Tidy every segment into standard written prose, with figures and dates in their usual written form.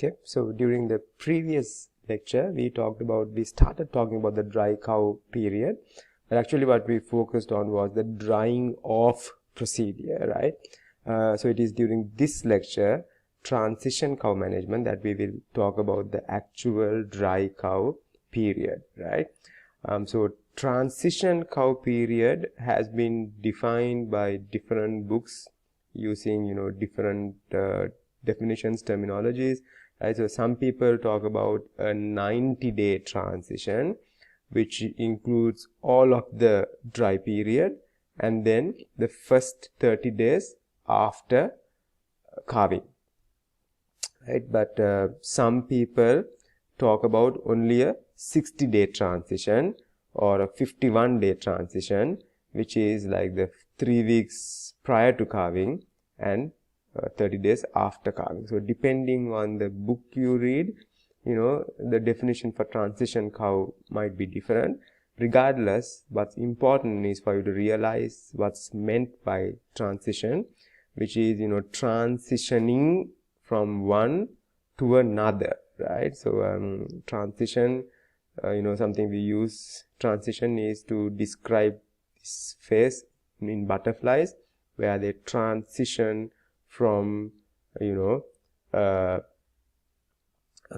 Okay, so during the previous lecture, we started talking about the dry cow period, but actually what we focused on was the drying off procedure, right? So it is during this lecture, transition cow management, that we will talk about the actual dry cow period, right? So transition cow period has been defined by different books using, different definitions, terminologies. Right, so some people talk about a 90-day transition, which includes all of the dry period and then the first 30 days after calving. Right, but some people talk about only a 60-day transition or a 51-day transition, which is like the 3 weeks prior to calving and 30 days after calving. So depending on the book you read, the definition for transition cow might be different. Regardless, what's important is for you to realize what's meant by transition, which is, transitioning from one to another, right? So transition, something we use transition is to describe this phase in butterflies where they transition from a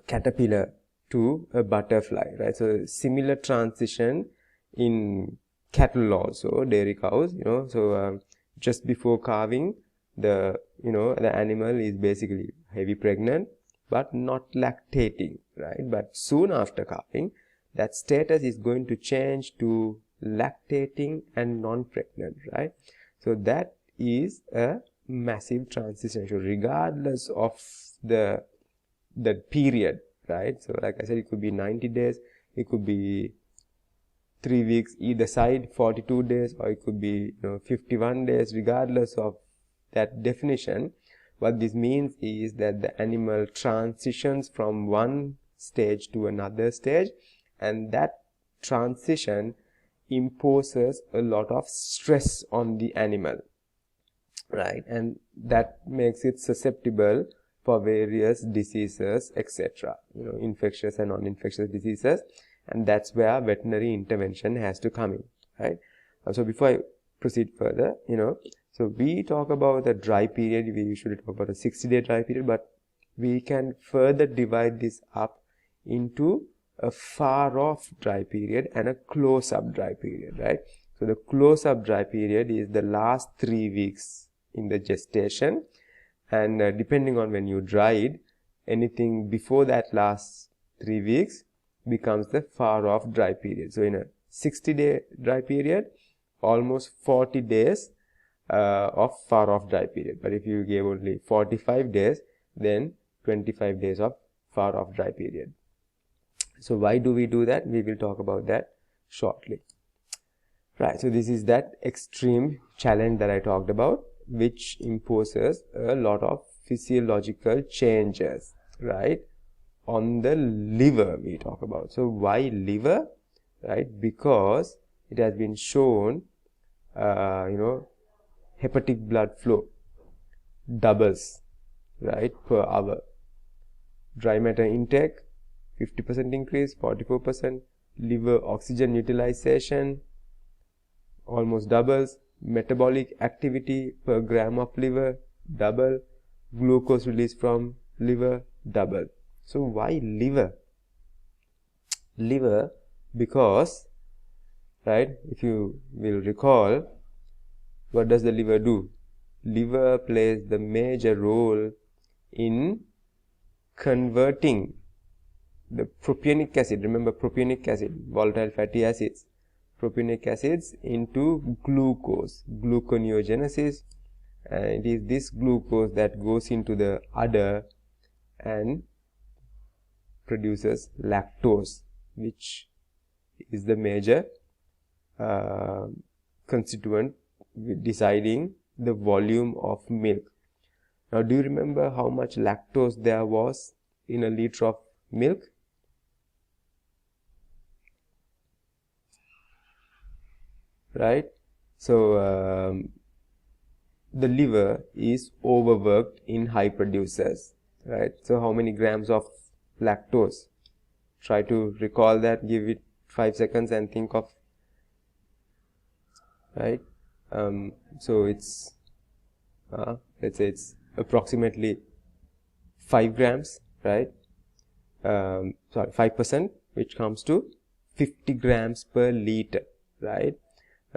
caterpillar to a butterfly, right? So similar transition in cattle also, dairy cows, so just before calving, the animal is basically heavy pregnant but not lactating, right? But soon after calving, that status is going to change to lactating and non-pregnant, right? So that is a massive transition. So regardless of the period, right? So like I said, it could be 90 days, it could be 3 weeks either side, 42 days, or it could be 51 days. Regardless of that definition, what this means is that the animal transitions from one stage to another stage, and that transition imposes a lot of stress on the animal, right? And that makes it susceptible for various diseases, etc., infectious and non-infectious diseases, and that's where veterinary intervention has to come in, right? So before I proceed further, so we talk about the dry period, we usually talk about a 60-day dry period, but we can further divide this up into a far-off dry period and a close-up dry period, right? So the close-up dry period is the last 3 weeks in the gestation, and depending on when you dried, anything before that last 3 weeks becomes the far-off dry period. So in a 60-day dry period, almost 40 days of far-off dry period. But if you gave only 45 days, then 25 days of far-off dry period. So why do we do that? We will talk about that shortly. Right, so this is that extreme challenge that I talked about, which imposes a lot of physiological changes, right, on the liver we talk about. So why liver? Right, because it has been shown, hepatic blood flow doubles, right, per hour. Dry matter intake, 50% increase, 44%. Liver oxygen utilization almost doubles. Metabolic activity per gram of liver double. Glucose release from liver double. So why liver? Liver because, right, if you will recall, what does the liver do? Liver plays the major role in converting the propionic acid, remember propionic acid, volatile fatty acids, propionic acids into glucose, gluconeogenesis, and it is this glucose that goes into the udder and produces lactose, which is the major constituent deciding the volume of milk. Now, do you remember how much lactose there was in a liter of milk? Right? So, the liver is overworked in high producers. right? So how many grams of lactose? Try to recall that, give it 5 seconds and think of, right? So it's, let's say it's approximately 5 grams, right? Sorry, 5%, which comes to 50 grams per liter, right?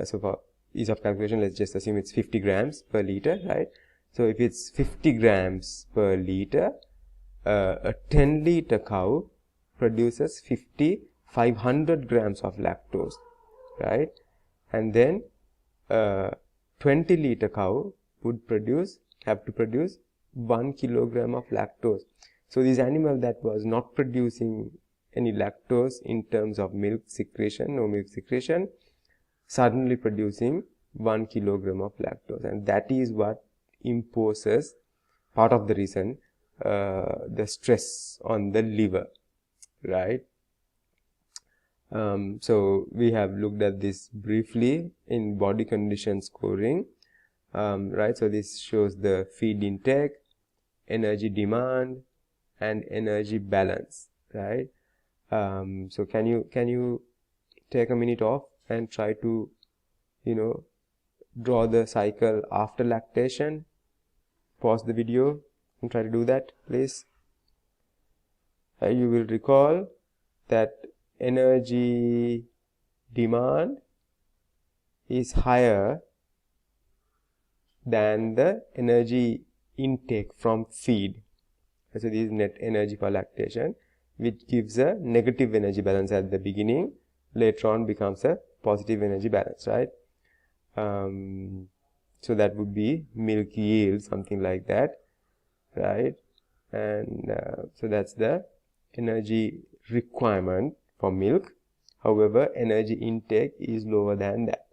So for ease of calculation, let's just assume it's 50 grams per liter, right? So if it's 50 grams per liter, a 10 liter cow produces 500 grams of lactose, right? And then 20 liter cow would have to produce 1 kilogram of lactose. So this animal that was not producing any lactose in terms of milk secretion, no milk secretion, suddenly producing 1 kilogram of lactose, and that is what imposes part of the reason the stress on the liver, right? So we have looked at this briefly in body condition scoring, right? So this shows the feed intake, energy demand, and energy balance, right? So can you take a minute off and try to, draw the cycle after lactation? Pause the video and try to do that, please. You will recall that energy demand is higher than the energy intake from feed. So this is net energy for lactation, which gives a negative energy balance at the beginning, later on becomes a positive energy balance, right? So that would be milk yield, something like that, right? And so that's the energy requirement for milk. However, energy intake is lower than that,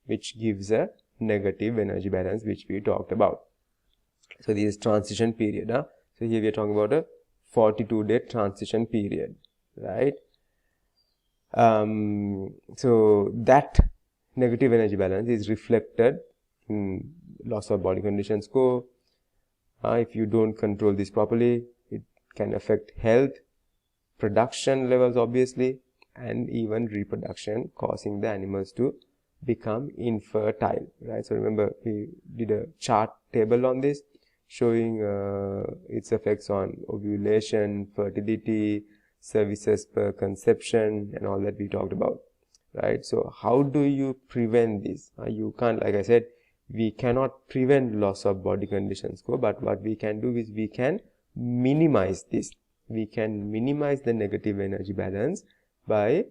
which gives a negative energy balance, which we talked about. So this is transition period. So here we are talking about a 42-day transition period, right? So that negative energy balance is reflected in loss of body condition score. If you don't control this properly, it can affect health, production levels obviously, and even reproduction, causing the animals to become infertile, right? So remember, we did a chart table on this, showing its effects on ovulation, fertility, services per conception, and all that we talked about, right? So how do you prevent this? You can't, like I said, we cannot prevent loss of body condition score, but what we can do is we can minimize this. We can minimize the negative energy balance by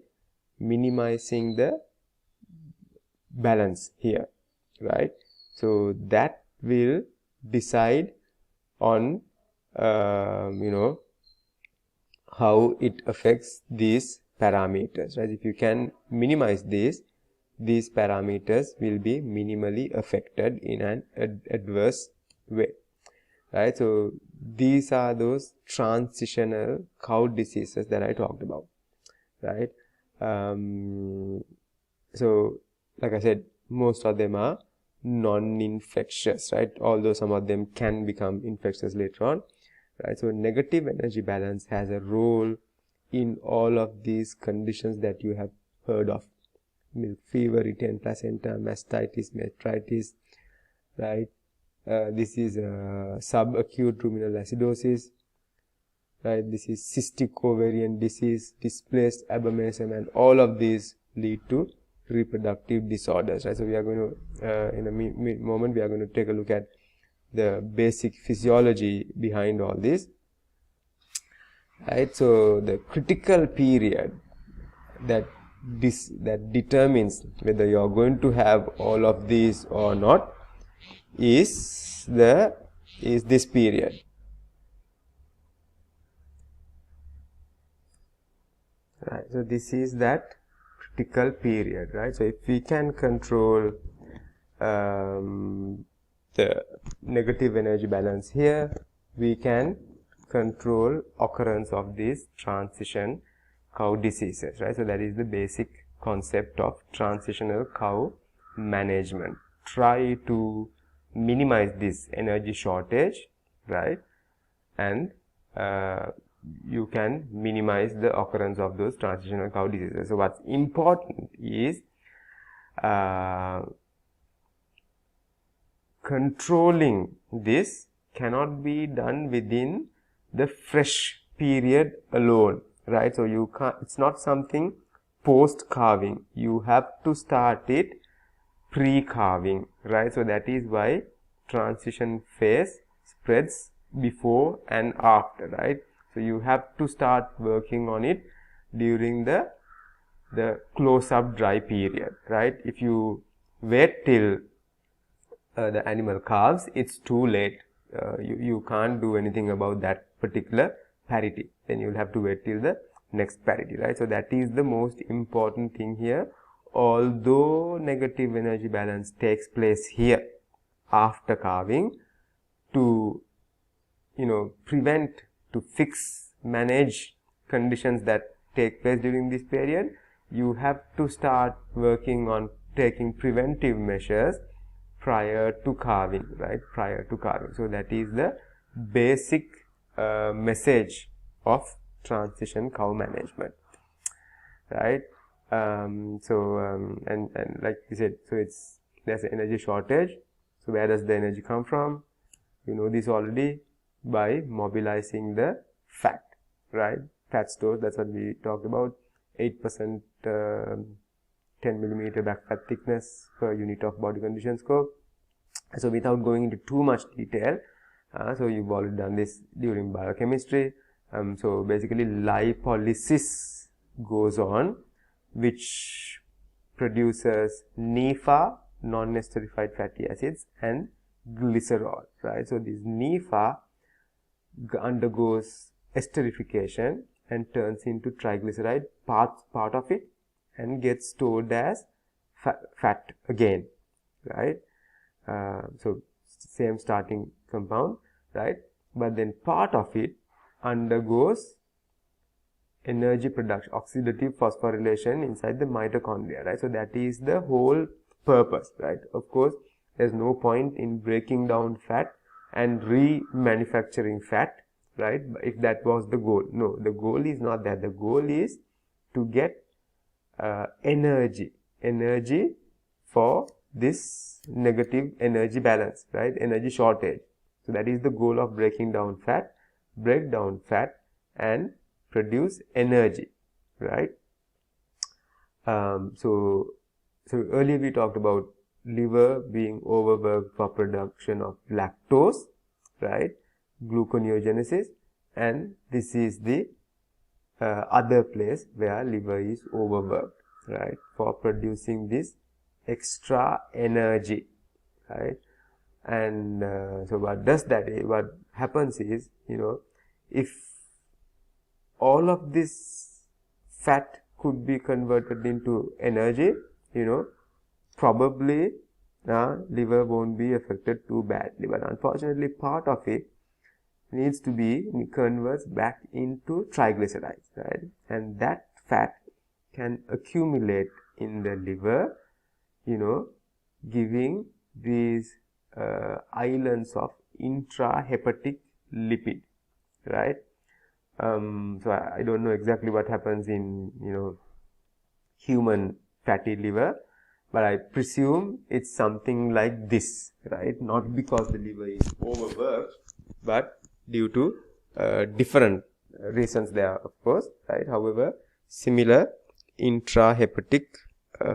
minimizing the balance here, right? So that will decide on how it affects these parameters, right? If you can minimize these parameters will be minimally affected in an adverse way, right? So these are those transitional cow diseases that I talked about, right? So like I said, most of them are non-infectious, right? Although some of them can become infectious later on, right? So negative energy balance has a role in all of these conditions that you have heard of: milk fever, retained placenta, mastitis, metritis, right? This is subacute ruminal acidosis, right? This is cystic ovarian disease, displaced abomasum, and all of these lead to reproductive disorders, right? So we are going to, in a moment, we are going to take a look at the basic physiology behind all this, right? So the critical period that determines whether you are going to have all of these or not is this period, right? So this is that critical period, right? So if we can control the negative energy balance here, we can control occurrence of these transition cow diseases, right? So that is the basic concept of transitional cow management. Try to minimize this energy shortage, right? And you can minimize the occurrence of those transitional cow diseases. So what's important is controlling this cannot be done within the fresh period alone, right? So you can't, it's not something post calving. You have to start it pre-calving, right? So that is why transition phase spreads before and after, right? So you have to start working on it during the close-up dry period, right? If you wait till the animal calves, it's too late. You can't do anything about that particular parity. Then you'll have to wait till the next parity, right? So that is the most important thing here. Although negative energy balance takes place here after calving, to prevent, to fix, manage conditions that take place during this period, you have to start working on taking preventive measures prior to calving, right? Prior to calving. So that is the basic message of transition cow management, right? And like we said, so there's an energy shortage. So where does the energy come from? You know this already, by mobilizing the fat, right? Fat stores, that's what we talked about. 8% 10 millimeter back fat thickness per unit of body condition score. So without going into too much detail, so you've already done this during biochemistry. So basically lipolysis goes on, which produces NEFA, non-esterified fatty acids, and glycerol, right? So this NEFA undergoes esterification and turns into triglyceride, part of it, and gets stored as fat again, right? So same starting compound, right? But then part of it undergoes energy production, oxidative phosphorylation inside the mitochondria, right? So that is the whole purpose, right? Of course, there's no point in breaking down fat and remanufacturing fat, right? If that was the goal. No, the goal is not that. The goal is to get energy for this negative energy balance, right? Energy shortage. So that is the goal of breaking down fat. Break down fat and produce energy, right? So earlier we talked about liver being overworked for production of lactose, right? Gluconeogenesis, and this is the other place where liver is overworked, right? For producing this extra energy, right? And so what does that? What happens is, if all of this fat could be converted into energy, probably liver won't be affected too badly. But unfortunately, part of it needs to be converted back into triglycerides, right? And that fat can accumulate in the liver, giving these islands of intrahepatic lipid, right? So I don't know exactly what happens in human fatty liver, but I presume it's something like this, right? Not because the liver is overworked, but due to different reasons there, of course, right? However, similar intrahepatic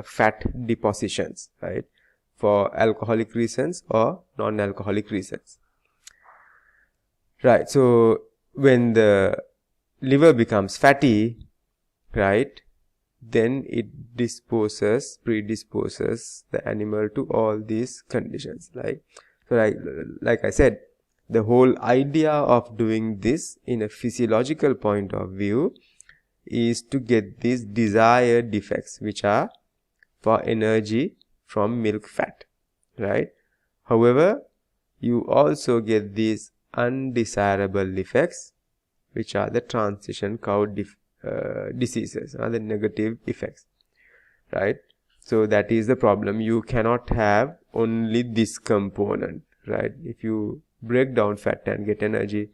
fat depositions, right? For alcoholic reasons or non-alcoholic reasons, right? So when the liver becomes fatty, right, then it predisposes the animal to all these conditions. Like I said, the whole idea of doing this in a physiological point of view is to get these desired effects, which are for energy from milk fat, right? However, you also get these undesirable effects, which are the transition cow diseases, or the negative effects, right? So that is the problem. You cannot have only this component, right? If you break down fat and get energy,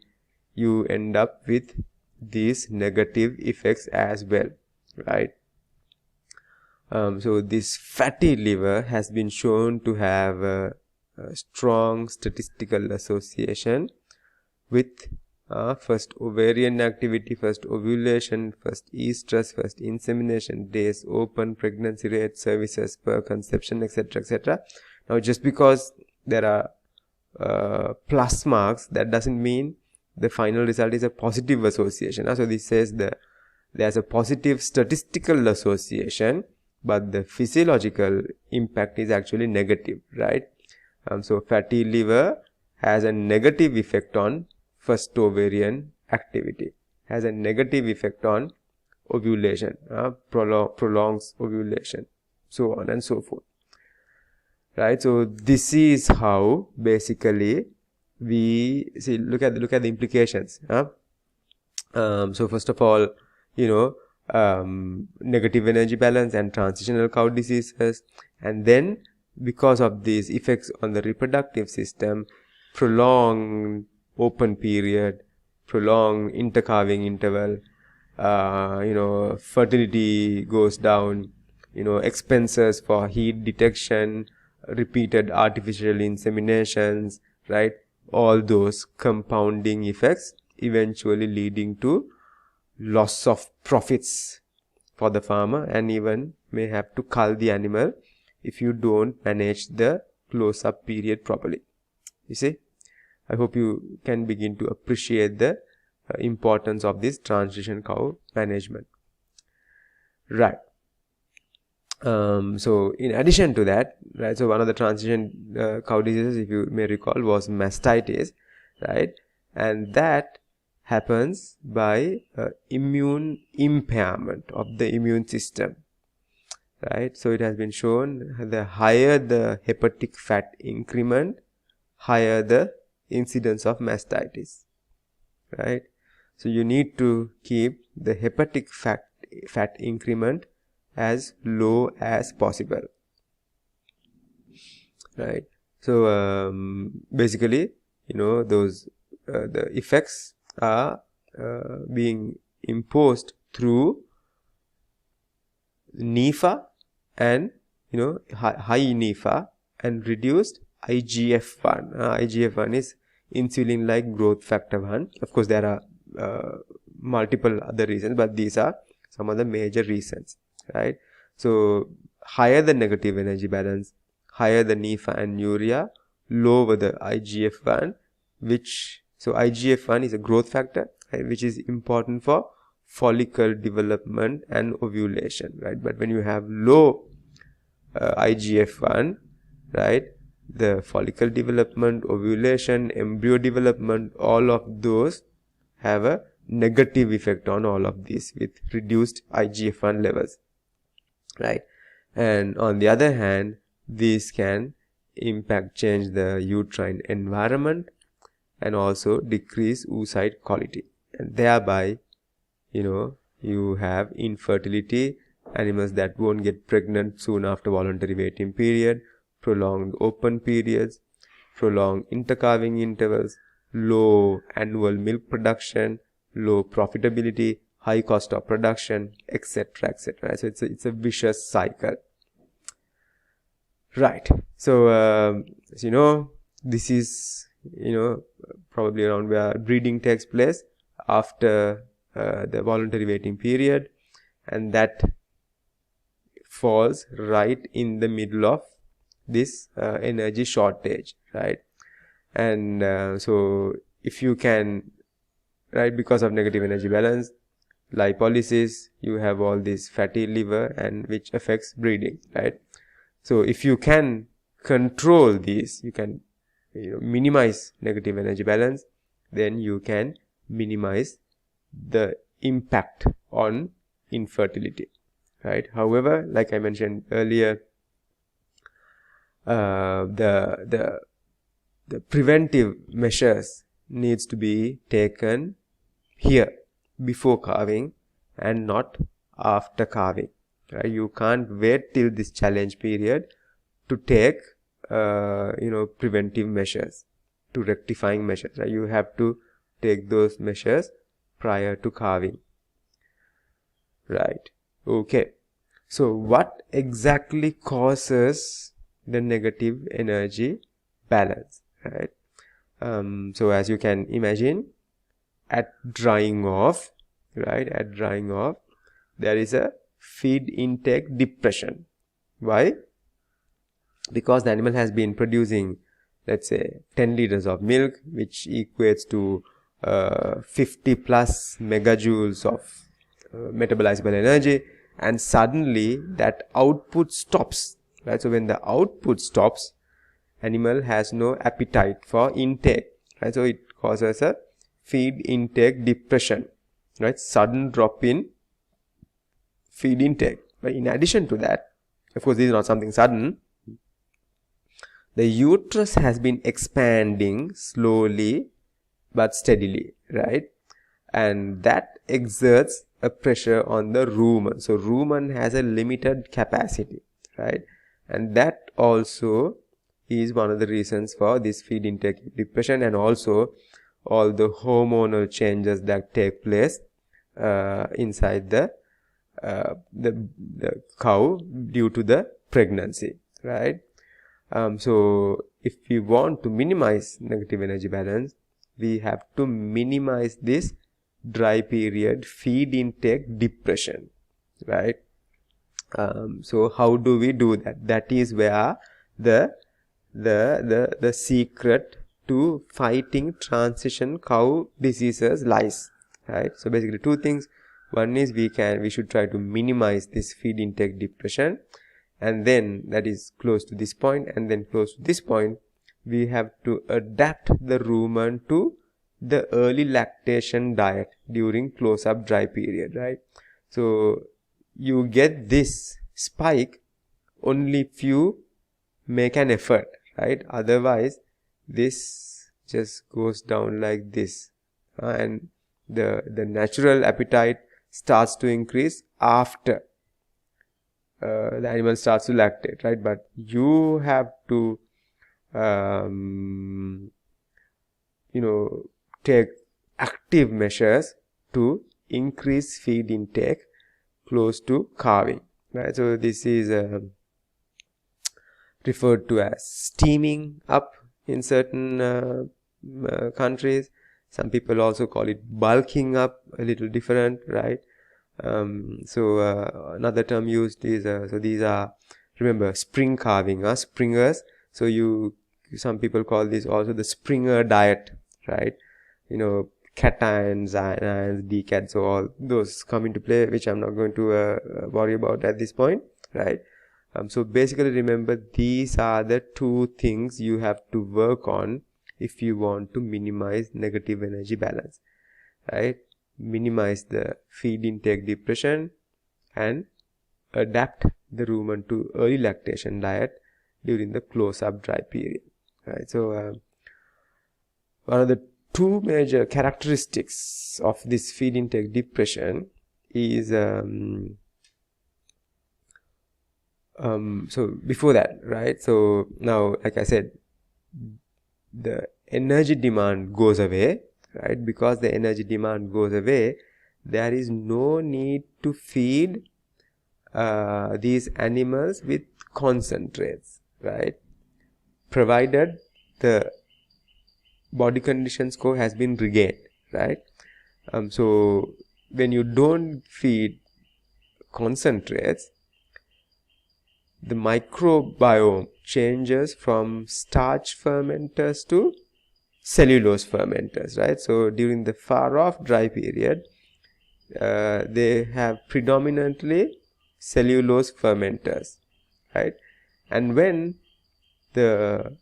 you end up with these negative effects as well, right? So this fatty liver has been shown to have a strong statistical association with first ovarian activity, first ovulation, first estrus, first insemination, days open, pregnancy rate, services per conception, etc., etc. Now, just because there are plus marks, that doesn't mean the final result is a positive association. So this says there's a positive statistical association, but the physiological impact is actually negative, right? So fatty liver has a negative effect on first ovarian activity, has a negative effect on ovulation, prolongs ovulation, so on and so forth, right? So this is how basically we see, look at the implications. So first of all, negative energy balance and transitional cow diseases, and then because of these effects on the reproductive system, prolonged open period, prolonged intercalving interval, fertility goes down, expenses for heat detection, repeated artificial inseminations, right? All those compounding effects eventually leading to loss of profits for the farmer, and even may have to cull the animal if you don't manage the close-up period properly. You see, I hope you can begin to appreciate the importance of this transition cow management, right? So in addition to that, right, so one of the transition cow diseases, if you may recall, was mastitis, right? And that happens by immune impairment of the immune system, right? So it has been shown the higher the hepatic fat increment, higher the incidence of mastitis, right? So you need to keep the hepatic fat increment as low as possible, right? So basically, those the effects are being imposed through NEFA and high NEFA and reduced IGF-1. IGF-1 is insulin-like growth factor 1. Of course, there are multiple other reasons, but these are some of the major reasons, right? So higher the negative energy balance, higher the NEFA and urea, lower the IGF-1, so IGF-1 is a growth factor, right, which is important for follicle development and ovulation, right? But when you have low IGF-1, right, the follicle development, ovulation, embryo development, all of those have a negative effect on all of these with reduced IGF-1 levels, right? And on the other hand, these can change the uterine environment and also decrease oocyte quality, and thereby you have infertility, animals that won't get pregnant soon after voluntary waiting period, prolonged open periods, prolonged intercalving intervals, low annual milk production, low profitability, high cost of production, etc., etc. So it's a vicious cycle, right? So this is probably around where breeding takes place after the voluntary waiting period, and that falls right in the middle of this energy shortage, right? And so if you can, right, because of negative energy balance, lipolysis, you have all this fatty liver, and which affects breeding, right? So if you can control these, you can minimize negative energy balance, then you can minimize the impact on infertility, right? However, like I mentioned earlier, the preventive measures needs to be taken here before calving and not after calving, right? You can't wait till this challenge period to take preventive measures, to rectifying measures, right? You have to take those measures prior to calving. Right. Okay. So what exactly causes the negative energy balance? Right. So as you can imagine, at drying off, right, at drying off, there is a feed intake depression. Why? Because the animal has been producing, let's say, 10 liters of milk, which equates to 50 plus megajoules of metabolizable energy, and suddenly that output stops, right? So when the output stops, animal has no appetite for intake, right? So it causes a feed intake depression, right? Sudden drop in feed intake. But in addition to that, of course, this is not something sudden. The uterus has been expanding slowly but steadily, right? And that exerts a pressure on the rumen. So rumen has a limited capacity, right? And that also is one of the reasons for this feed intake depression, and also all the hormonal changes that take place inside the cow due to the pregnancy, right? So if we want to minimize negative energy balance, we have to minimize this dry period feed intake depression, right? So how do we do that? That is where the secret to fighting transition cow diseases lies, right? So basically two things. One is we should try to minimize this feed intake depression, and then that is close to this point, and then close to this point we have to adapt the rumen to the early lactation diet during close-up dry period, right? So you get this spike only if you make an effort, right? Otherwise this just goes down like this, and the natural appetite starts to increase after the animal starts to lactate, right? But you have to take active measures to increase feed intake close to calving, right? So this is referred to as steaming up in certain countries. Some people also call it bulking up, a little different, right? Another term used is so these are, remember, spring calving, springers. So some people call this also the Springer diet, right? Cations, anions, decats, so all those come into play, which I'm not going to worry about at this point, right? So basically remember, these are the two things you have to work on if you want to minimize negative energy balance, right? Minimize the feed intake depression and adapt the rumen to early lactation diet during the close-up dry period, right? So one of the two major characteristics of this feed intake depression is so before that, right? So now, like I said, the energy demand goes away, right? Because the energy demand goes away, there is no need to feed these animals with concentrates, right? Provided the body condition score has been regained, right? So when you don't feed concentrates, the microbiome changes from starch fermenters to cellulose fermenters, right? So during the far off dry period, they have predominantly cellulose fermenters, right? And when the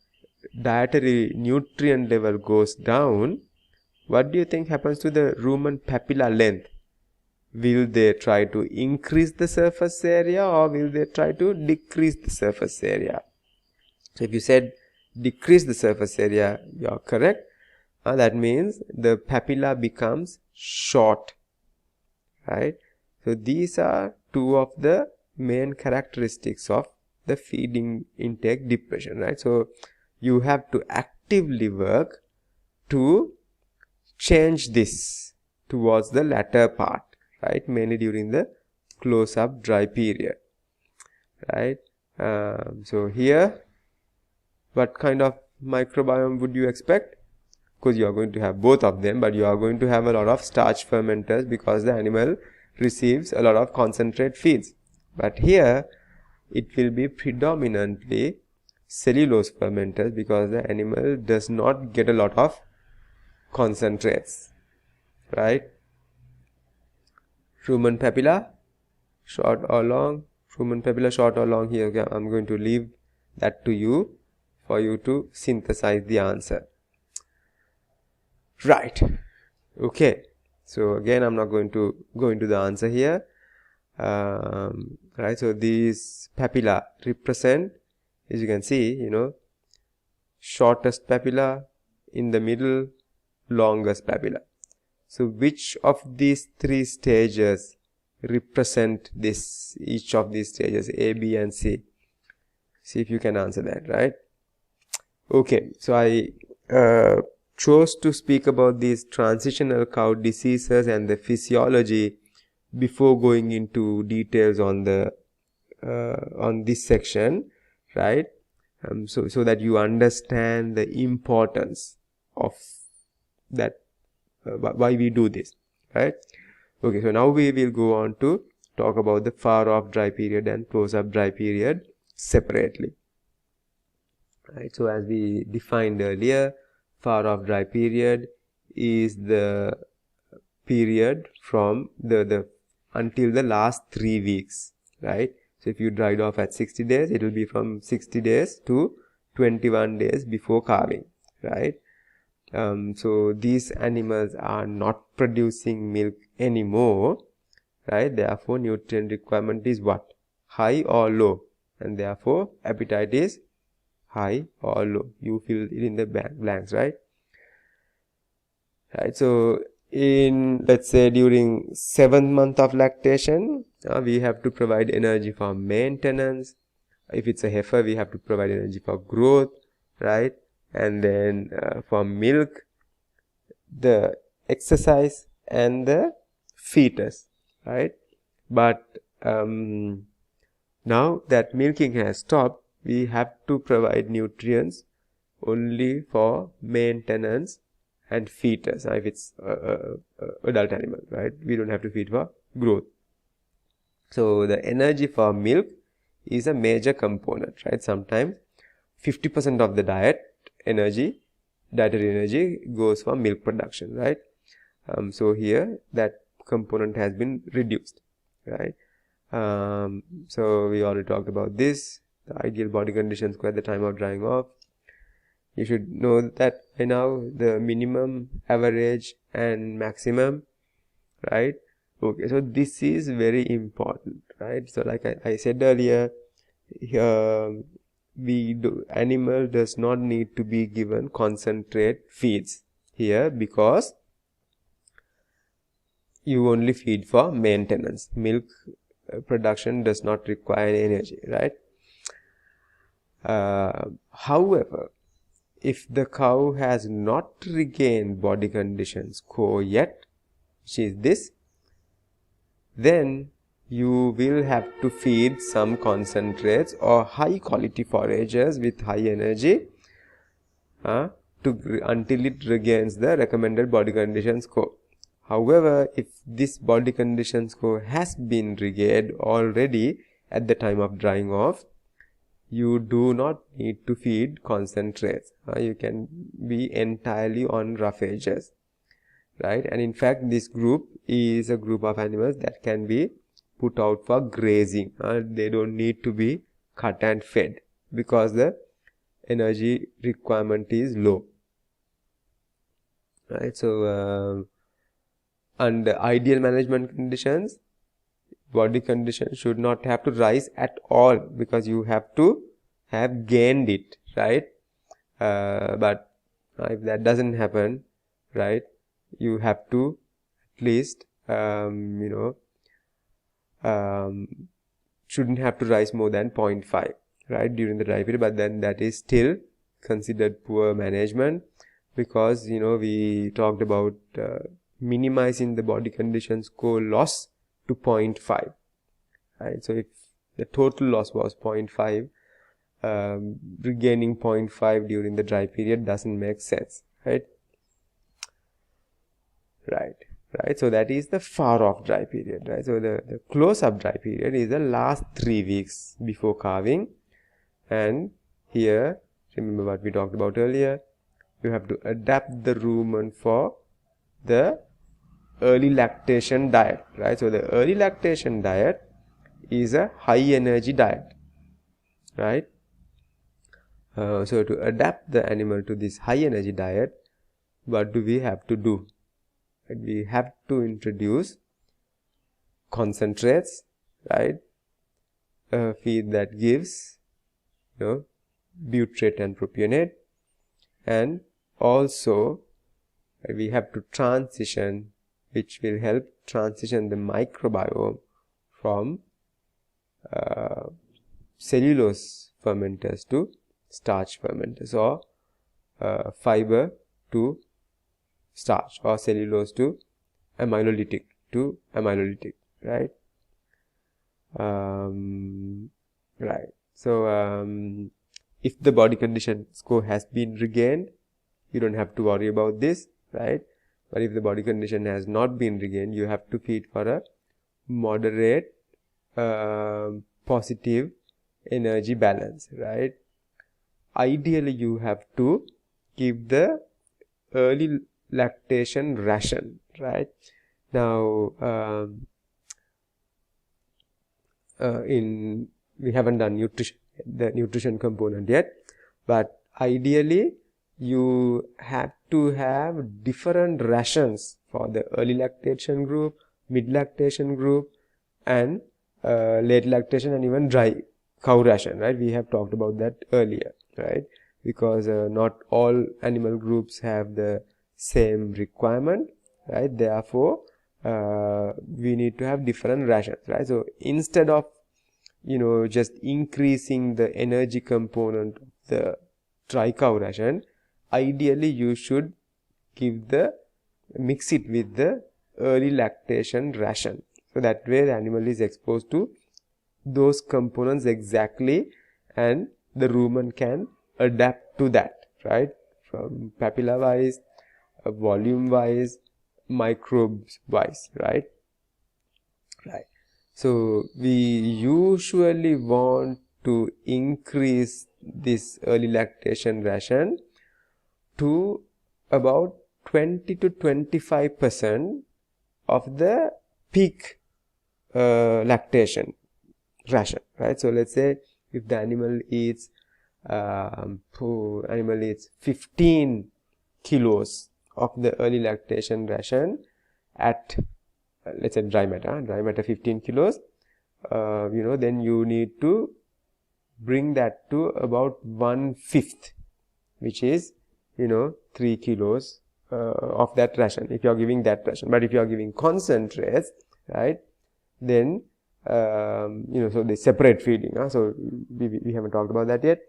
dietary nutrient level goes down, what do you think happens to the rumen papilla length? Will they try to increase the surface area, or will they try to decrease the surface area? So if you said decrease the surface area, you are correct. That means the papilla becomes short, right? So these are two of the main characteristics of the feeding intake depression, right? So you have to actively work to change this towards the latter part, right? Mainly during the close-up dry period, right? So here, what kind of microbiome would you expect? Because you are going to have both of them, but you are going to have a lot of starch fermenters because the animal receives a lot of concentrate feeds. But here, it will be predominantly cellulose fermenters because the animal does not get a lot of concentrates, right? Rumen papilla, short or long? Rumen papilla, short or long? Here, okay, I'm going to leave that to you for you to synthesize the answer. Right. Okay. So again, I'm not going to go into the answer here. Right. So these papilla represent, as you can see, shortest papilla, in the middle, longest papilla. So which of these three stages represent this, each of these stages, A, B, and C? See if you can answer that, right? Okay. So I chose to speak about these transitional cow diseases and the physiology before going into details on the on this section, right? So that you understand the importance of that, why we do this, right? Okay, so now we will go on to talk about the far off dry period and close up dry period separately, right? So as we defined earlier, far off dry period is the period from the until the last 3 weeks, right? So if you dried off at 60 days, it will be from 60 days to 21 days before calving, right? So these animals are not producing milk anymore, right? Therefore, nutrient requirement is what? High or low? And therefore, appetite is high or low. You fill it in the blanks, right? Right. So in, let's say, during 7th month of lactation, we have to provide energy for maintenance. If it's a heifer, we have to provide energy for growth, right? And then for milk, the exercise and the fetus, right? But now that milking has stopped, we have to provide nutrients only for maintenance and fetus. If it's adult animal, right? We don't have to feed for growth. So the energy for milk is a major component, right? Sometimes 50% of the dietary energy goes for milk production, right? So here that component has been reduced, right? So we already talked about this, the ideal body conditions at the time of drying off. You should know that by now the minimum, average, and maximum, right? Okay, so this is very important, right? So like I said earlier, animal does not need to be given concentrate feeds here because you only feed for maintenance. Milk production does not require energy, right? However, if the cow has not regained body condition score yet, which is this, then you will have to feed some concentrates or high quality forages with high energy until it regains the recommended body condition score. However, if this body condition score has been regained already at the time of drying off, you do not need to feed concentrates. You can be entirely on roughages, right? And in fact, this group is a group of animals that can be put out for grazing. They don't need to be cut and fed because the energy requirement is low, right? So under ideal management conditions, body condition should not have to rise at all because you have to have gained it, right? But if that doesn't happen, right, you have to at least shouldn't have to rise more than 0.5, right, during the dry period. But then that is still considered poor management. because we talked about minimizing the body condition score loss to 0.5, right? So if the total loss was 0.5, regaining 0.5 during the dry period doesn't make sense, right? So that is the far off dry period, right? So the close up dry period is the last 3 weeks before calving. And here, remember what we talked about earlier, you have to adapt the rumen for the early lactation diet, right? So the early lactation diet is a high energy diet, right? So to adapt the animal to this high energy diet, what do we have to do? We have to introduce concentrates, right? A feed that gives butyrate and propionate, and also we have to transition, which will help transition the microbiome from cellulose fermenters to starch fermenters, or fiber to starch, or cellulose to amylolytic right? So if the body condition score has been regained, you don't have to worry about this, right? But if the body condition has not been regained, you have to feed for a moderate positive energy balance, right? Ideally, you have to give the early lactation ration, right? Now, we haven't done the nutrition component yet, but ideally you have to have different rations for the early lactation group, mid lactation group, and late lactation, and even dry cow ration, right? We have talked about that earlier, right? Because not all animal groups have the same requirement, right? Therefore, we need to have different rations, right? So instead of just increasing the energy component of the dry cow ration, ideally you should mix it with the early lactation ration, so that way the animal is exposed to those components exactly, and the rumen can adapt to that, right? From papilla wise, volume wise, microbes wise, right? So we usually want to increase this early lactation ration to about 20 to 25% of the peak lactation ration, right? So let's say if the animal eats 15 kilos of the early lactation ration at let's say dry matter 15 kilos, then you need to bring that to about 1/5, which is 3 kilos of that ration, if you are giving that ration. But if you are giving concentrates, right, then so the separate feeding, so we haven't talked about that yet.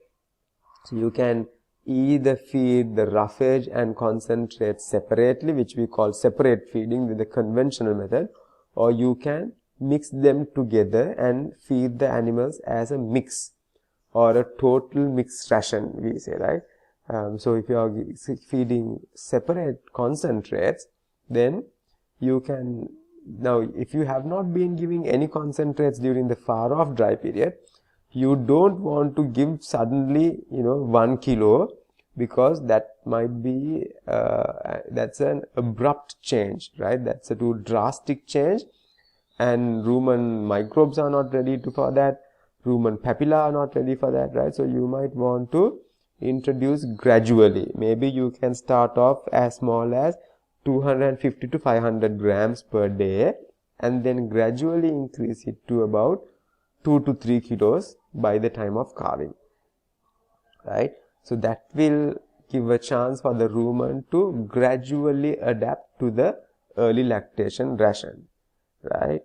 So you can either feed the roughage and concentrate separately, which we call separate feeding with the conventional method, or you can mix them together and feed the animals as a mix, or a total mixed ration, we say, right? So if you are feeding separate concentrates, then you can, now if you have not been giving any concentrates during the far off dry period, you don't want to give suddenly 1 kilo, because that might be that's an abrupt change, right? That's a too drastic change, and rumen microbes are not ready for that, rumen papilla are not ready for that, right? So you might want to introduce gradually. Maybe you can start off as small as 250 to 500 grams per day, and then gradually increase it to about 2 to 3 kilos by the time of calving, right? So that will give a chance for the rumen to gradually adapt to the early lactation ration, right?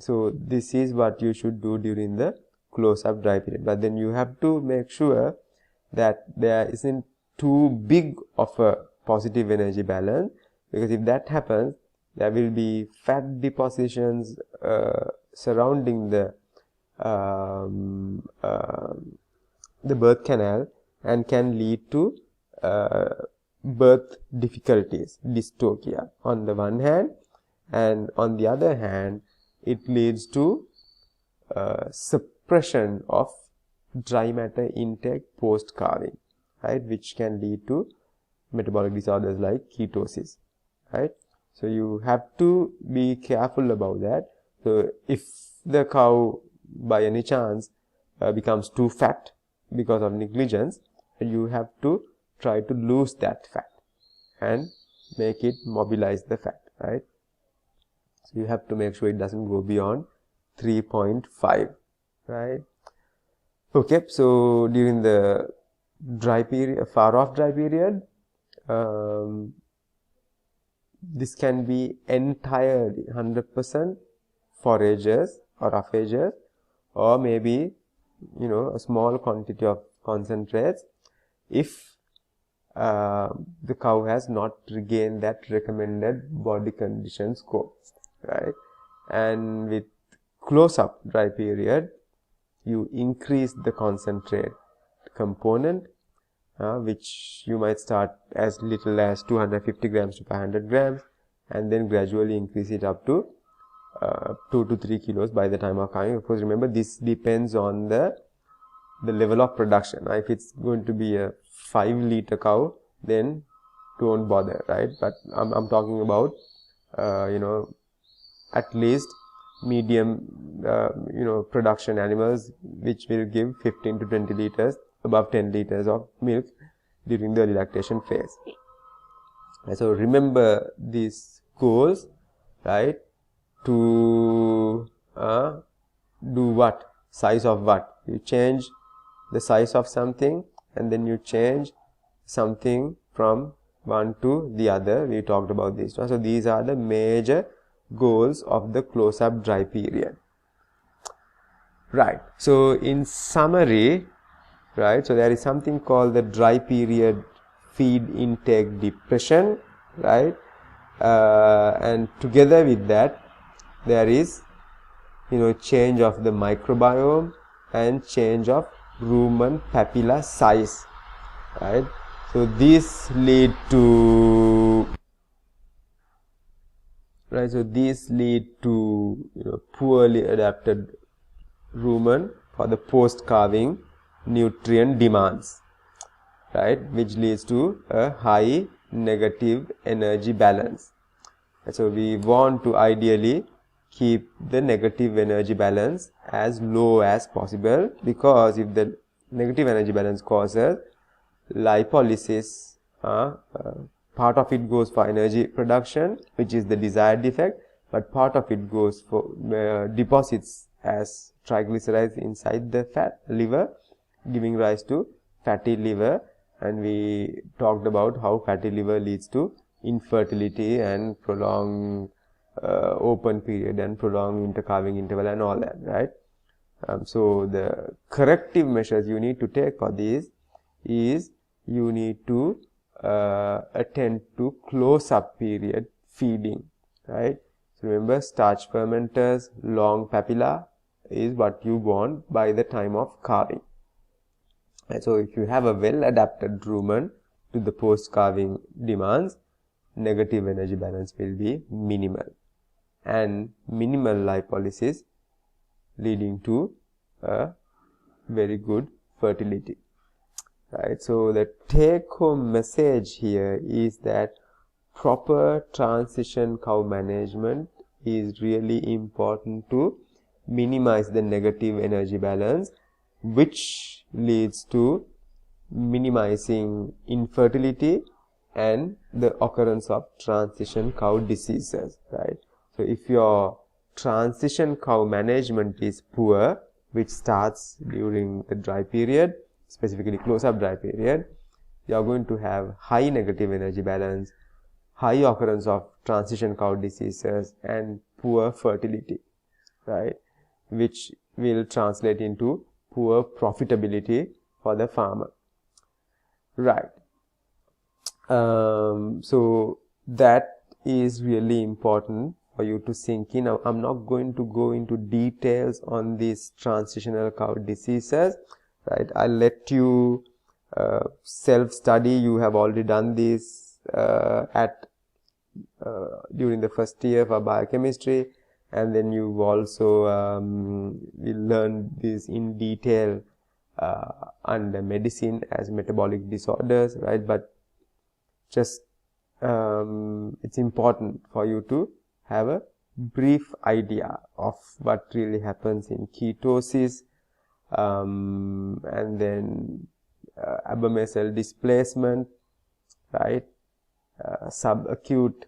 So this is what you should do during the close-up dry period. But then you have to make sure that there isn't too big of a positive energy balance, because if that happens, there will be fat depositions surrounding the birth canal and can lead to birth difficulties, dystocia on the one hand, and on the other hand, it leads to suppression of dry matter intake post calving, right, which can lead to metabolic disorders like ketosis, right. So you have to be careful about that. So if the cow by any chance becomes too fat because of negligence, you have to try to lose that fat and make it mobilize the fat, right. So you have to make sure it doesn't go beyond 3.5, right. Okay, so during the dry period, far off dry period, this can be entirely 100% foragers or roughagers, or maybe, you know, a small quantity of concentrates if the cow has not regained that recommended body condition score, right. And with close-up dry period, you increase the concentrate component, which you might start as little as 250 grams to 500 grams, and then gradually increase it up to 2 to 3 kilos by the time of calving. Of course, remember, this depends on the level of production. If it's going to be a 5-liter cow, then don't bother, right? But I'm talking about, you know, at least medium, you know, production animals, which will give 15 to 20 liters, above 10 liters of milk during the early lactation phase. And so remember these goals, right? To do what? Size of what? You change the size of something, and then you change something from one to the other. We talked about this. So these are the major goals of the close-up dry period. Right. So in summary, right, so there is something called the dry period feed intake depression, right, and together with that, there is, you know, change of the microbiome and change of rumen papilla size, right. So these lead to, right, so these lead to, you know, poorly adapted rumen for the post calving nutrient demands, right, which leads to a high negative energy balance. And so we want to ideally keep the negative energy balance as low as possible, because if the negative energy balance causes lipolysis, part of it goes for energy production, which is the desired effect, but part of it goes for deposits as triglycerides inside the fat liver, giving rise to fatty liver. And we talked about how fatty liver leads to infertility and prolonged open period and prolonged intercalving interval and all that, right. So the corrective measures you need to take for this is you need to attend to close-up period feeding, right. So remember, starch fermenters, long papilla is what you want by the time of calving. And so if you have a well-adapted rumen to the post-calving demands, negative energy balance will be minimal, and minimal lipolysis leading to a very good fertility, right. So the take-home message here is that proper transition cow management is really important to minimize the negative energy balance, which leads to minimizing infertility and the occurrence of transition cow diseases, right. So if your transition cow management is poor, which starts during the dry period, specifically close-up dry period, you are going to have high negative energy balance, high occurrence of transition cow diseases, and poor fertility, right, which will translate into poor profitability for the farmer, right. So that is really important for you to sink in. Now, I'm not going to go into details on these transitional cow diseases, right? I'll let you self-study. You have already done this during the first year for biochemistry, and then you also will learn this in detail under medicine as metabolic disorders, right? But just it's important for you to have a brief idea of what really happens in ketosis, and then abomasal displacement, right? Subacute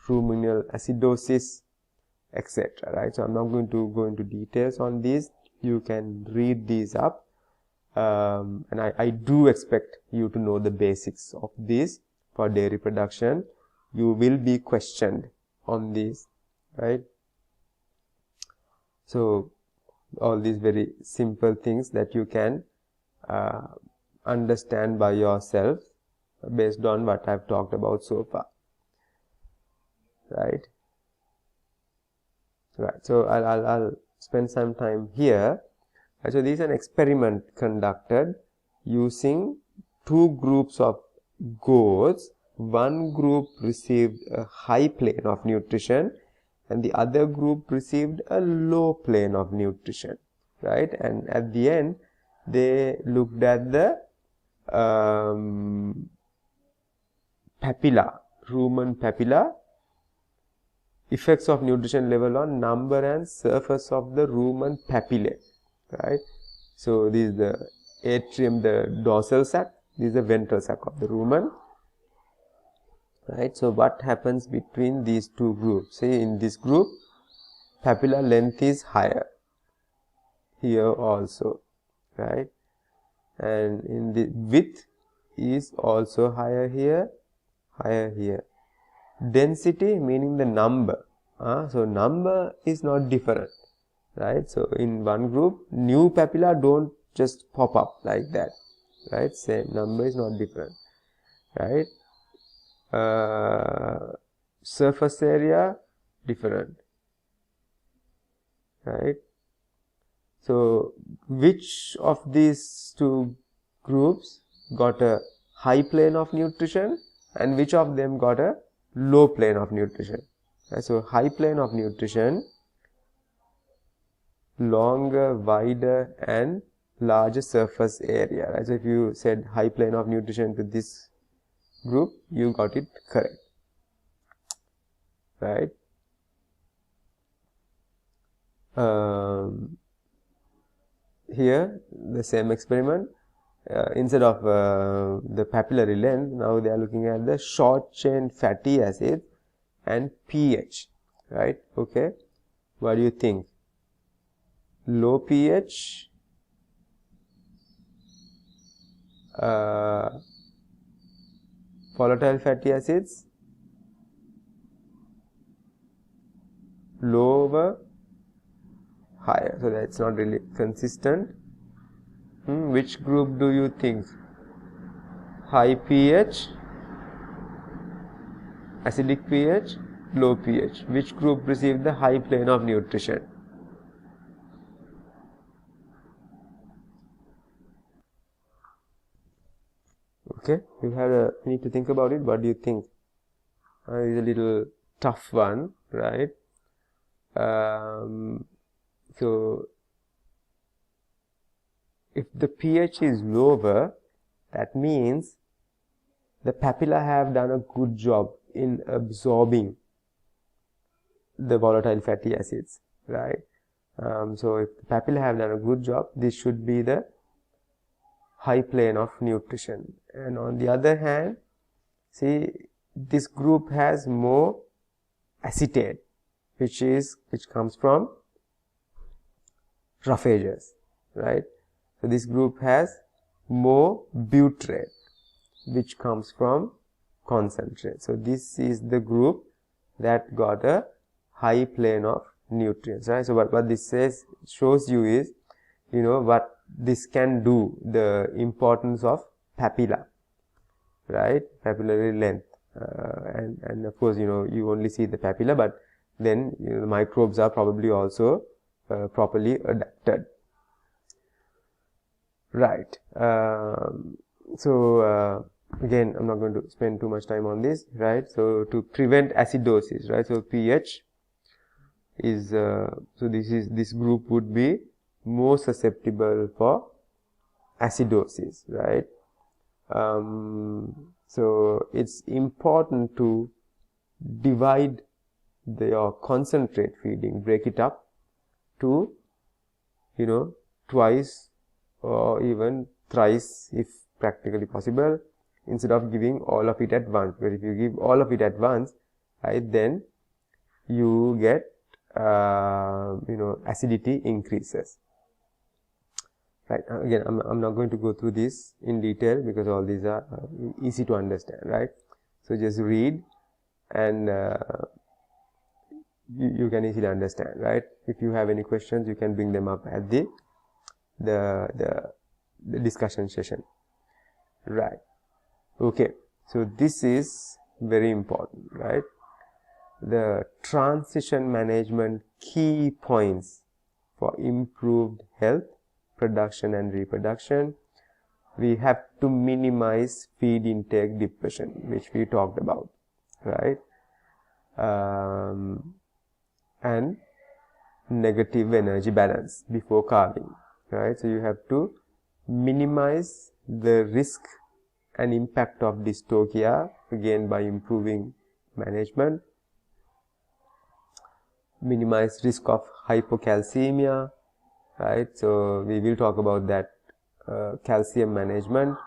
ruminal acidosis, etc. Right? So I'm not going to go into details on these. You can read these up, and I do expect you to know the basics of this. For dairy production, you will be questioned on this, right? So all these very simple things that you can understand by yourself based on what I've talked about so far, right? Right. So I'll spend some time here. Right, so this is an experiment conducted using two groups of goats. One group received a high plane of nutrition and the other group received a low plane of nutrition, right? And at the end they looked at the papilla, rumen papilla, effects of nutrition level on number and surface of the rumen papillae, right? So this is the atrium, the dorsal sac, this is the ventral sac of the rumen, right? So what happens between these two groups? See, in this group, papilla length is higher here also, right? And in the width is also higher here, higher here. Density meaning the number, so number is not different, right? So in one group, new papilla don't just pop up like that, right? Same number is not different, right? Surface area different, right? So which of these two groups got a high plane of nutrition and which of them got a low plane of nutrition? Right? So high plane of nutrition, longer, wider and larger surface area, right? So if you said high plane of nutrition to this group, you got it correct, right? Here the same experiment, instead of the papillary length, now they are looking at the short chain fatty acids and pH, right? Okay, what do you think? Low pH, volatile fatty acids, lower, higher. So that's not really consistent. Which group do you think? High pH, acidic pH, low pH. Which group received the high plane of nutrition? Okay, you need to think about it. What do you think? It's a little tough one, right? So if the pH is lower, that means the papilla have done a good job in absorbing the volatile fatty acids, right? So if the papilla have done a good job, this should be the high plane of nutrition. And on the other hand, see, this group has more acetate, which comes from roughages, right? So this group has more butyrate, which comes from concentrate. So this is the group that got a high plane of nutrients, right? So what this shows you is, what this can do, the importance of papilla, right? Papillary length, and of course, you only see the papilla, but then the microbes are probably also properly adapted, right? So again, I'm not going to spend too much time on this, right? So to prevent acidosis, right? So pH is so this group would be more susceptible for acidosis, right? So it's important to divide your concentrate feeding, break it up to twice or even thrice if practically possible, instead of giving all of it at once. But if you give all of it at once, right, then you get acidity increases, right? Again, I'm not going to go through this in detail because all these are easy to understand, right? So just read and you can easily understand, right? If you have any questions, you can bring them up at the discussion session, right? Okay, so this is very important, right? The transition management key points for improved health, production and reproduction. We have to minimize feed intake depression, which we talked about, right? And negative energy balance before calving, right? So you have to minimize the risk and impact of dystocia, again by improving management. Minimize risk of hypocalcemia, right? So we will talk about that. Calcium management,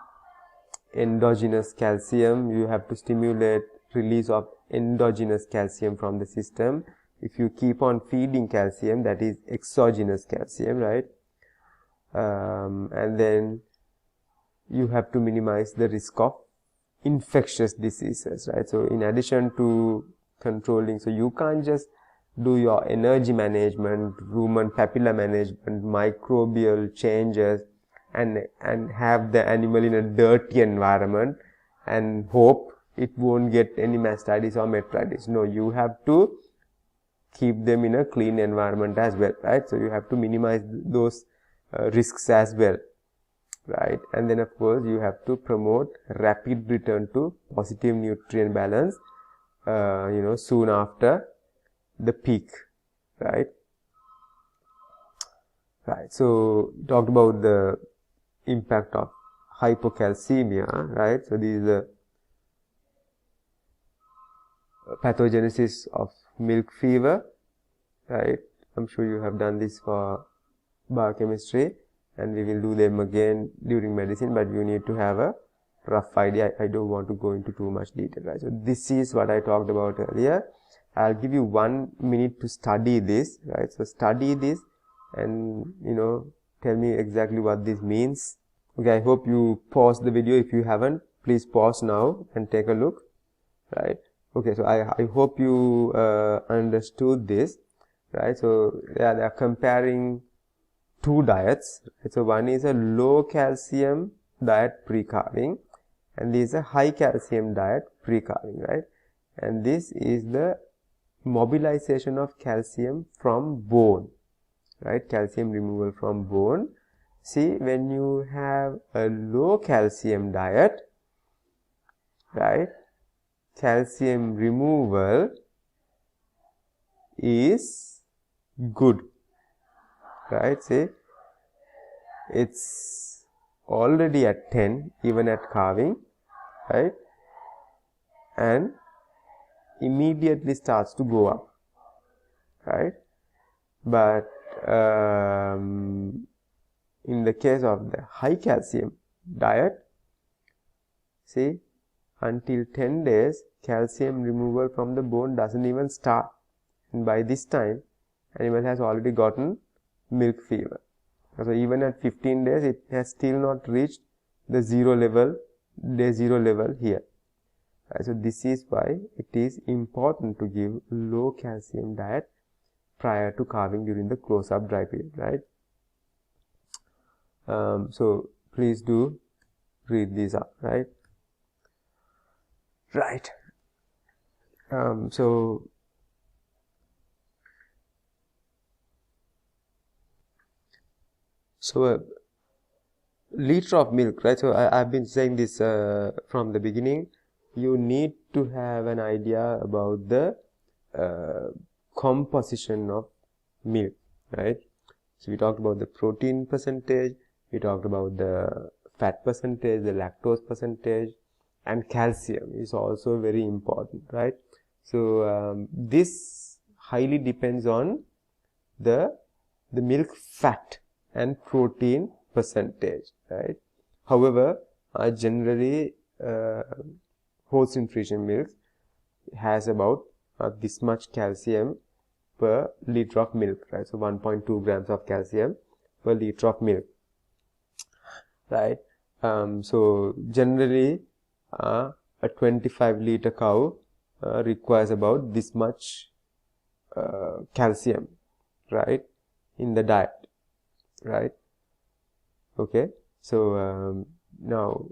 endogenous calcium, you have to stimulate release of endogenous calcium from the system. If you keep on feeding calcium, that is exogenous calcium, right? And then you have to minimize the risk of infectious diseases, right? So in addition to controlling, so you can't just do your energy management, rumen papilla management, microbial changes, and have the animal in a dirty environment and hope it won't get any mastitis or metritis. No, you have to keep them in a clean environment as well, right? So you have to minimize those risks as well, right? And then of course you have to promote rapid return to positive nutrient balance soon after the peak, right? So talked about the impact of hypocalcemia, right? So this is the pathogenesis of milk fever, right? I'm sure you have done this for biochemistry, and we will do them again during medicine, but you need to have a rough idea. I don't want to go into too much detail, right? So this is what I talked about earlier. I'll give you 1 minute to study this, right? So study this and tell me exactly what this means. Okay, I hope you pause the video. If you haven't, please pause now and take a look, right? Okay, so I hope you understood this, right? So they are comparing two diets, right? So one is a low calcium diet pre-calving, and this is a high calcium diet pre-calving, right? And this is the mobilization of calcium from bone, right? Calcium removal from bone. See, when you have a low calcium diet, right, calcium removal is good, right? See, it's already at 10 even at calving, right, and immediately starts to go up, right? But in the case of the high calcium diet, see, until 10 days calcium removal from the bone doesn't even start, and by this time animal has already gotten milk fever. So even at 15 days it has still not reached the day zero level here. So this is why it is important to give low calcium diet prior to calving during the close-up dry period, right? So please do read these up, right? Right. So a liter of milk, right? So I've been saying this from the beginning. You need to have an idea about the composition of milk, right? So we talked about the protein percentage, we talked about the fat percentage, the lactose percentage, and calcium is also very important, right? So this highly depends on the milk fat and protein percentage, right? However, generally Holstein Friesian milk has about this much calcium per liter of milk, right? So 1.2 grams of calcium per liter of milk, right? So generally a 25-liter cow requires about this much calcium, right, in the diet, right? Okay, so now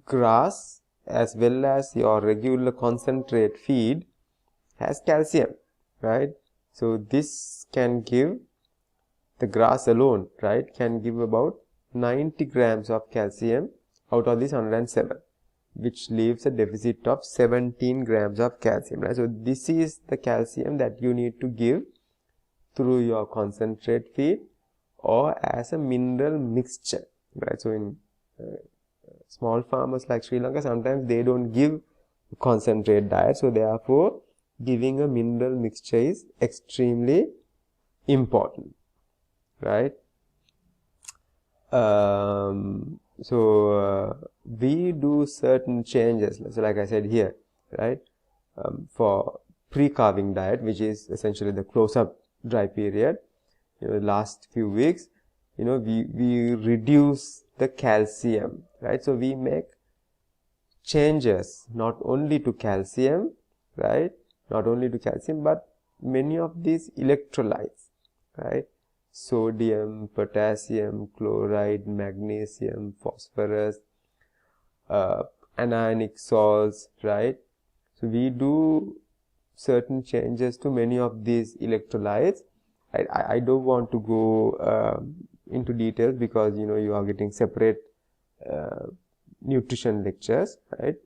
grass as well as your regular concentrate feed has calcium, right? So this can give, the grass alone, right, can give about 90 grams of calcium out of this 107, which leaves a deficit of 17 grams of calcium, right? So this is the calcium that you need to give through your concentrate feed or as a mineral mixture, right? So in small farmers like Sri Lanka, sometimes they don't give concentrate diet, so therefore giving a mineral mixture is extremely important, right? We do certain changes, so like I said here, right? For pre-calving diet, which is essentially the close-up dry period, last few weeks, we reduce the calcium, right? So we make changes not only to calcium, right? Not only to calcium, but many of these electrolytes, right? Sodium, potassium, chloride, magnesium, phosphorus, anionic salts, right? So we do certain changes to many of these electrolytes. I don't want to go into details because you are getting separate nutrition lectures, right?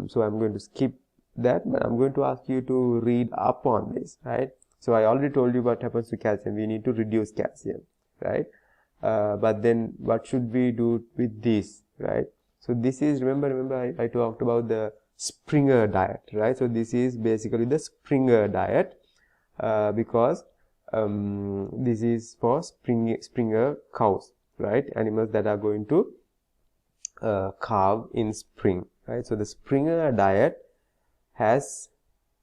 So I'm going to skip that, but I'm going to ask you to read up on this, right? So I already told you what happens to calcium. We need to reduce calcium, right? But then what should we do with this, right? So this is, remember I talked about the Springer diet, right? So this is basically the Springer diet because this is for Springer cows, right? Animals that are going to calve in spring, right? So the Springer diet has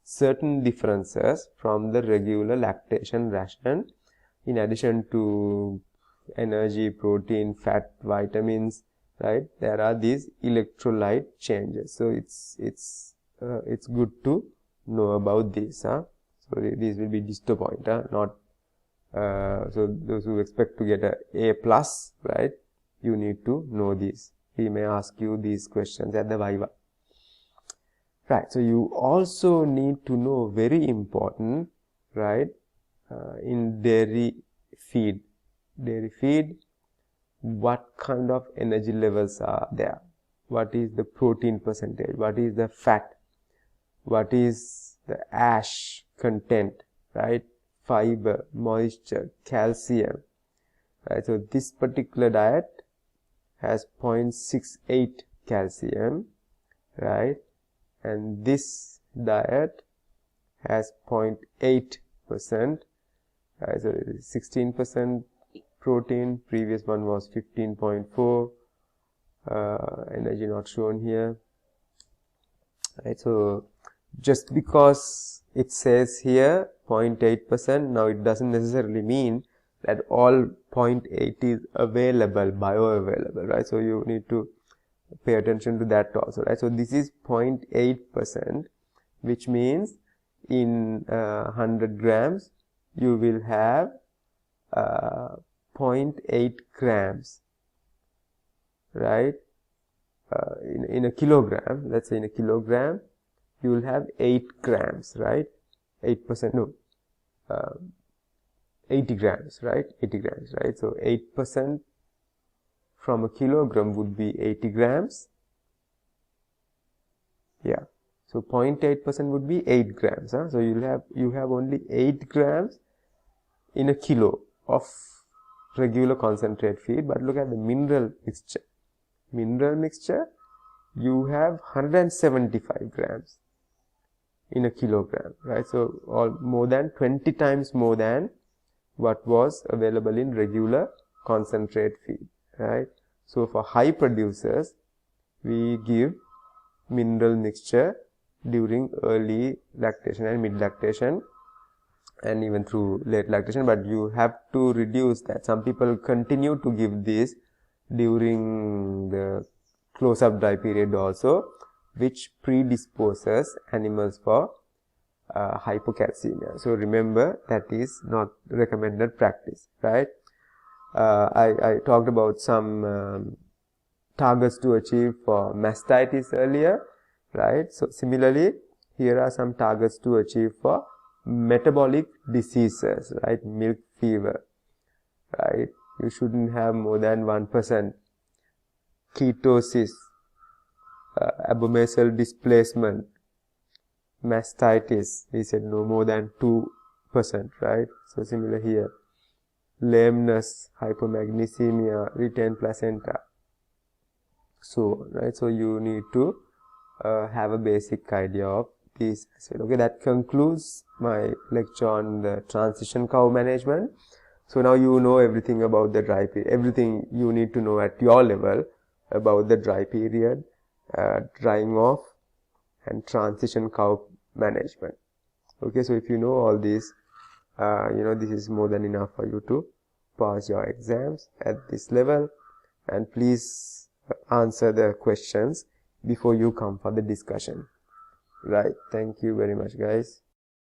certain differences from the regular lactation ration. In addition to energy, protein, fat, vitamins, right, there are these electrolyte changes. So it's good to know about this, huh? So this will be just a point, huh? Not so those who expect to get A plus, right, you need to know this. We may ask you these questions at the Viva. Right, so you also need to know, very important, right, in dairy feed, what kind of energy levels are there, what is the protein percentage, what is the fat, what is the ash content, right, fiber, moisture, calcium, right? So this particular diet has 0.68 calcium, right? And this diet has 0.8%, right? So 16% protein, previous one was 15.4, energy not shown here, right? So just because it says here 0.8%, now it doesn't necessarily mean that all 0.8 is available, bioavailable, right? So you need to pay attention to that also, right? So this is 0.8%, which means in 100 grams you will have 0.8 grams, right, in a kilogram, let's say in a kilogram, you will have 8 grams, right? 8%, no, 80 grams, right? 80 grams, right? So 8% from a kilogram would be 80 grams. Yeah. So 0.8% would be 8 grams. Huh? So you have only 8 grams in a kilo of regular concentrate feed. But look at the mineral mixture. Mineral mixture, you have 175 grams in a kilogram, right? So more than 20 times more than what was available in regular concentrate feed, right? So for high producers, we give mineral mixture during early lactation and mid lactation and even through late lactation, but you have to reduce that. Some people continue to give this during the close-up dry period also, which predisposes animals for hypocalcemia. So remember, that is not recommended practice, right? I talked about some targets to achieve for mastitis earlier, right? So similarly, here are some targets to achieve for metabolic diseases, right? Milk fever, right? You shouldn't have more than 1%. Ketosis, abomasal displacement, mastitis, we said no more than 2%, right? So similar here. Lameness, hypomagnesemia, retained placenta. So, right, so you need to have a basic idea of these as well. Okay, that concludes my lecture on the transition cow management. So now you know everything about the dry period, everything you need to know at your level about the dry period, drying off, and transition cow management. Okay, so if you know all this, this is more than enough for you to pass your exams at this level. And please answer the questions before you come for the discussion. Right. Thank you very much, guys.